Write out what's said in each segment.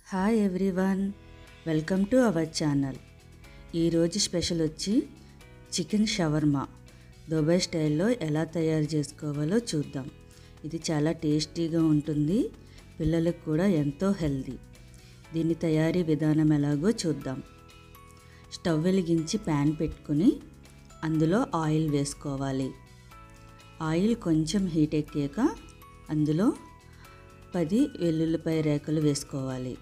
Hi everyone, welcome to our channel. ఈరోజు special వచ్చి chicken shawarma Dubai స్టైల్లో ఎలా తయారు చేసుకోవాలో చూద్దాం. ఇది చాలా టేస్టీగా ఉంటుంది, పిల్లలకు కూడా ఎంతో హెల్దీ. దీని తయారీ విధానం ఎలాగో చూద్దాం. స్టవ్ వెలిగించి ప్యాన్ పెట్టుకుని అందులో ఆయిల్ వేసుకోవాలి. ఆయిల్ కొంచెం హీట్ ఎక్కాక అందులో 10 వెల్లుల్లిపాయ రేకలు వేసుకోవాలి.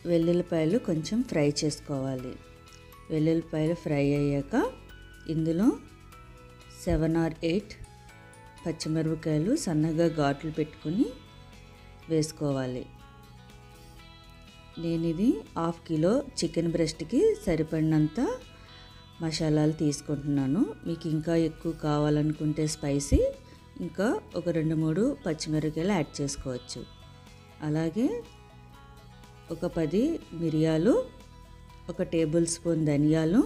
వెల్లుల్లిపాయలు కొంచెం ఫ్రై చేసుకోవాలి. వెల్లుల్లిపాయలు ఫ్రై అయ్యాక ఇందులో 7 or 8 పచ్చిమిరపకాయలు సన్నగా ఘాట్లు పెట్టుకుని వేసుకోవాలి. నేను ఇది 1/2 కిలో చికెన్ బ్రెస్ట్కి సరిపడినంత మసాలాలు తీసుకుంటున్నాను. మీకు ఇంకా ఎక్కువ కావాలనుకుంటే స్పైసీ ఇంకా ఒక 2-3 పచ్చిమిరపకాయలు యాడ్ చేసుకోవచ్చు. అలాగే ఒక 10 మిరియాలు, 1 టేబుల్ స్పూన్ ధనియాలు,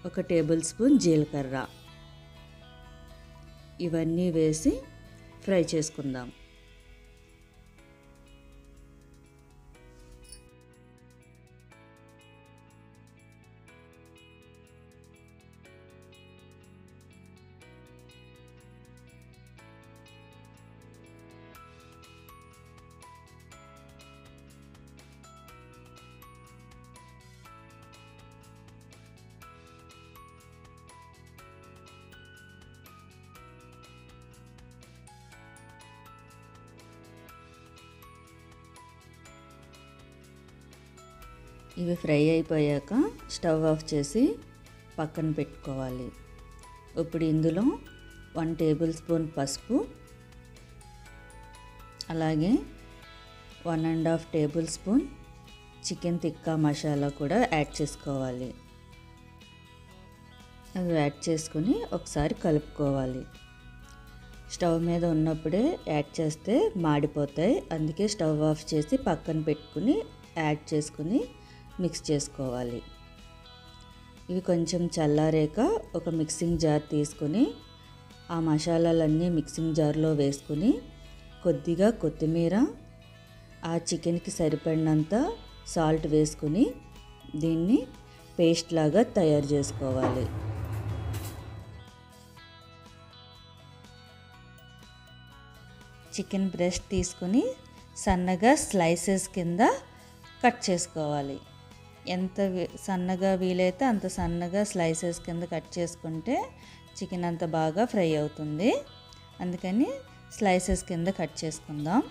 1 టేబుల్ స్పూన్ జీలకర్ర ఇవన్నీ వేసి ఫ్రై చేసుకుందాం. ఇవి ఫ్రై అయిపోయాక స్టవ్ ఆఫ్ చేసి పక్కన పెట్టుకోవాలి. ఇప్పుడు ఇందులో 1 టేబుల్ స్పూన్ పసుపు, అలాగే 1.5 టేబుల్ స్పూన్ చికెన్ తిక్కా మసాలా కూడా యాడ్ చేసుకోవాలి. అవి యాడ్ చేసుకుని ఒకసారి కలుపుకోవాలి. స్టవ్ మీద ఉన్నప్పుడే యాడ్ చేస్తే మాడిపోతాయి, అందుకే స్టవ్ ఆఫ్ చేసి పక్కన పెట్టుకుని యాడ్ చేసుకుని మిక్స్ చేసుకోవాలి. ఇవి కొంచెం చల్లారాక ఒక మిక్సింగ్ జార్ తీసుకుని ఆ మసాలాలన్నీ మిక్సింగ్ జార్లో వేసుకుని కొద్దిగా కొత్తిమీర, ఆ చికెన్కి సరిపడినంత సాల్ట్ వేసుకుని దీన్ని పేస్ట్ లాగా తయారు చేసుకోవాలి. చికెన్ బ్రెస్ట్ తీసుకుని సన్నగా స్లైసెస్ కింద కట్ చేసుకోవాలి. ఎంత సన్నగా వీలైతే అంత సన్నగా స్లైసెస్ కింద కట్ చేసుకుంటే చికెన్ అంత బాగా ఫ్రై అవుతుంది. అందుకని స్లైసెస్ కింద కట్ చేసుకుందాం.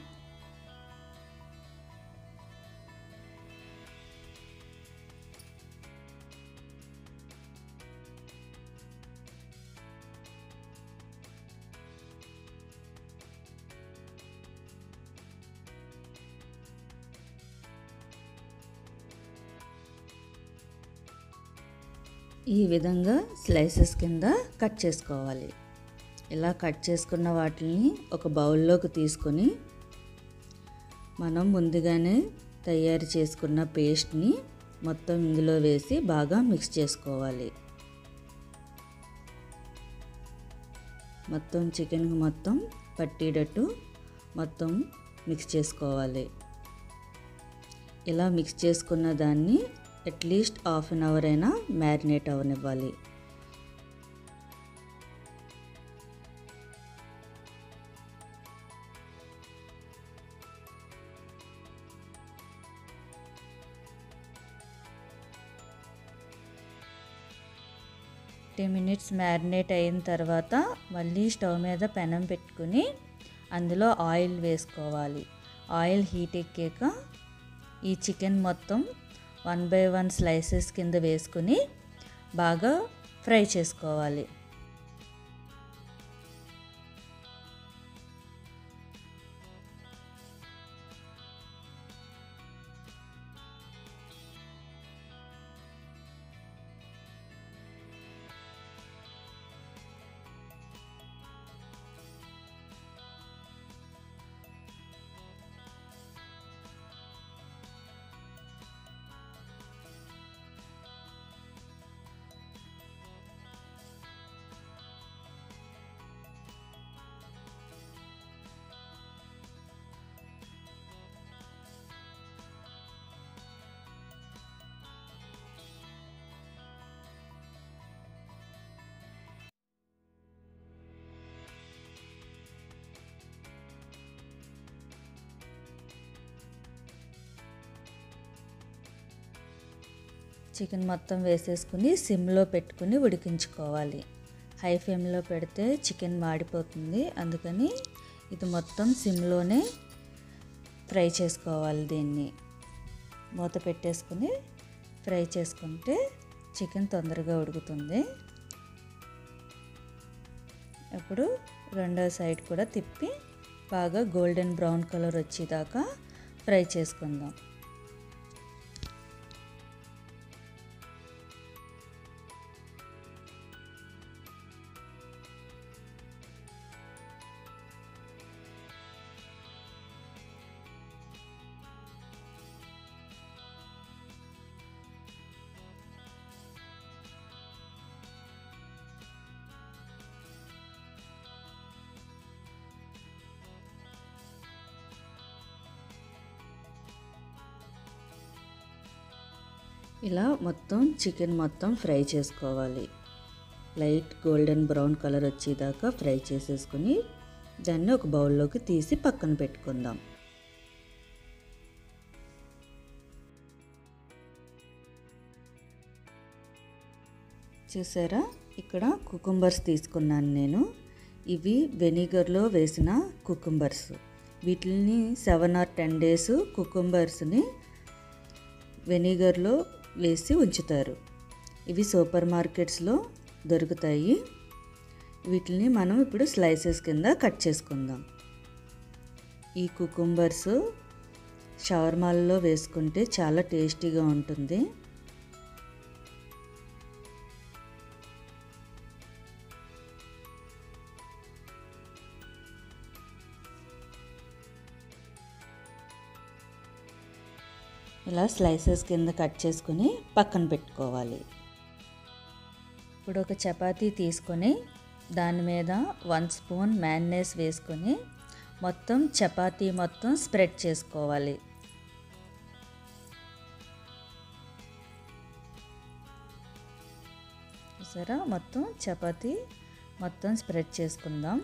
ఈ విధంగా స్లైసెస్ కింద కట్ చేసుకోవాలి. ఇలా కట్ చేసుకున్న వాటిని ఒక బౌల్లోకి తీసుకొని మనం ముందుగానే తయారు చేసుకున్న పేస్ట్ని మొత్తం ఇందులో వేసి బాగా మిక్స్ చేసుకోవాలి. మొత్తం చికెన్కి మొత్తం పట్టేటట్టు మొత్తం మిక్స్ చేసుకోవాలి. ఇలా మిక్స్ చేసుకున్న దాన్ని అట్లీస్ట్ 1/2 అవర్ అయినా మ్యారినేట్ అవనివ్వాలి. మినిట్స్ మ్యారినేట్ అయిన తర్వాత మళ్ళీ స్టవ్ మీద పెనం పెట్టుకుని అందులో ఆయిల్ వేసుకోవాలి. ఆయిల్ హీట్ ఎక్కాక ఈ చికెన్ మొత్తం 1 by 1 స్లైసెస్ కింద వేసుకుని బాగా ఫ్రై చేసుకోవాలి. చికెన్ మొత్తం వేసేసుకుని సిమ్లో పెట్టుకుని ఉడికించుకోవాలి. హై ఫ్లేమ్లో పెడితే చికెన్ మాడిపోతుంది, అందుకని ఇది మొత్తం సిమ్లోనే ఫ్రై చేసుకోవాలి. దీన్ని మూత పెట్టేసుకుని ఫ్రై చేసుకుంటే చికెన్ తొందరగా ఉడుకుతుంది. ఇప్పుడు రెండో సైడ్ కూడా తిప్పి బాగా గోల్డెన్ బ్రౌన్ కలర్ వచ్చేదాకా ఫ్రై చేసుకుందాం. ఇలా మొత్తం చికెన్ మొత్తం ఫ్రై చేసుకోవాలి. లైట్ గోల్డెన్ బ్రౌన్ కలర్ వచ్చేదాకా ఫ్రై చేసేసుకుని దాన్ని ఒక బౌల్లోకి తీసి పక్కన పెట్టుకుందాం. చూసారా, ఇక్కడ కుకుంబర్స్ తీసుకున్నాను నేను. ఇవి వెనిగర్లో వేసిన కుకుంబర్స్. వీటిని 7 or 10 days కుకుంబర్స్ని వెనిగర్లో వేసి ఉంచుతారు. ఇవి సూపర్ మార్కెట్స్లో దొరుకుతాయి. వీటిని మనం ఇప్పుడు స్లైసెస్ కింద కట్ చేసుకుందాం. ఈ కుకుంబర్స్ షవర్మాల్లో వేసుకుంటే చాలా టేస్టీగా ఉంటుంది. ఇలా స్లైసెస్ కింద కట్ చేసుకుని పక్కన పెట్టుకోవాలి. ఇప్పుడు ఒక చపాతీ తీసుకొని దాని మీద 1 స్పూన్ మైనస్ వేసుకొని మొత్తం చపాతీ మొత్తం స్ప్రెడ్ చేసుకోవాలి. చూసారా, మొత్తం చపాతీ మొత్తం స్ప్రెడ్ చేసుకుందాం.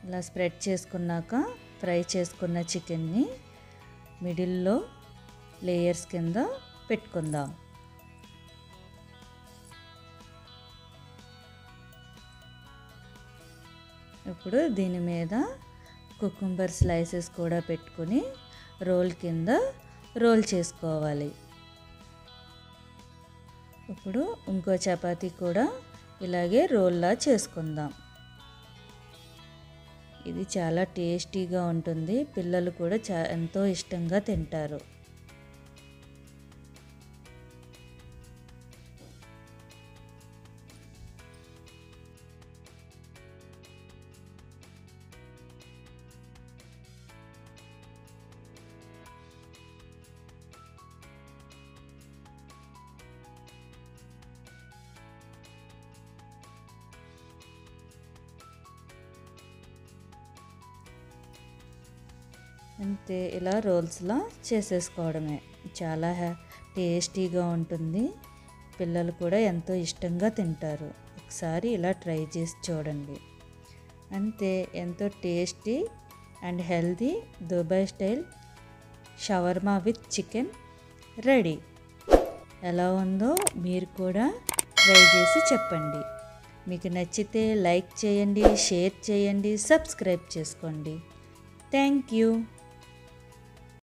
ఇలా స్ప్రెడ్ చేసుకున్నాక ఫ్రై చేసుకున్న చికెన్ని మిడిల్లో లేయర్స్ కింద పెట్టుకుందాం. ఇప్పుడు దీని మీద కుకుంబర్ స్లైసెస్ కూడా పెట్టుకొని రోల్ కింద రోల్ చేసుకోవాలి. ఇప్పుడు ఇంకో చపాతీ కూడా ఇలాగే రోల్లా చేసుకుందాం. ఇది చాలా టేస్టీగా ఉంటుంది. పిల్లలు కూడా ఎంతో ఇష్టంగా తింటారు. అంతే, ఇలా రోల్స్లా చేసేసుకోవడమే. చాలా టేస్టీగా ఉంటుంది. పిల్లలు కూడా ఎంతో ఇష్టంగా తింటారు. ఒకసారి ఇలా ట్రై చేసి చూడండి. అంతే, ఎంతో tasty and healthy Dubai style shawarma with chicken ready. ఎలా ఉందో మీరు కూడా ట్రై చేసి చెప్పండి. మీకు నచ్చితే లైక్ చేయండి, షేర్ చేయండి, సబ్స్క్రైబ్ చేసుకోండి. Thank you.